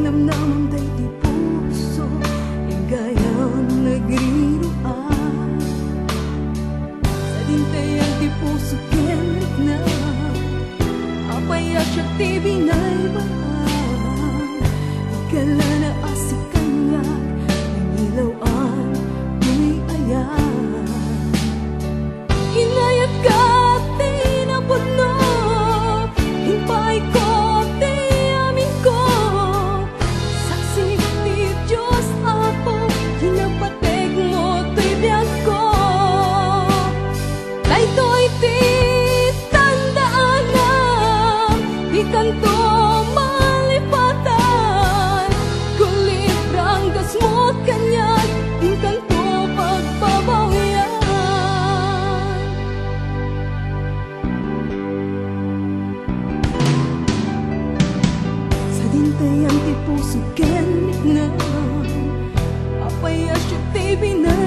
namnamang day di puso Ingayang nagriruan Sa dintayan di puso kenek na Apaya siya ti binay baan Ikala na asikan nga Nangilawan di ayan Hinayat ka tinapuno Himpay ko ti amin ko Saksi ti Diyos ako Hinapatek mo ti biyag ko Daytoy ti tandaan na Di kanto malipatan Kulit ranggas mo kanyan Di kanto pagbabawian Sa dintayan ti puso kenik na Apaya siya ti binay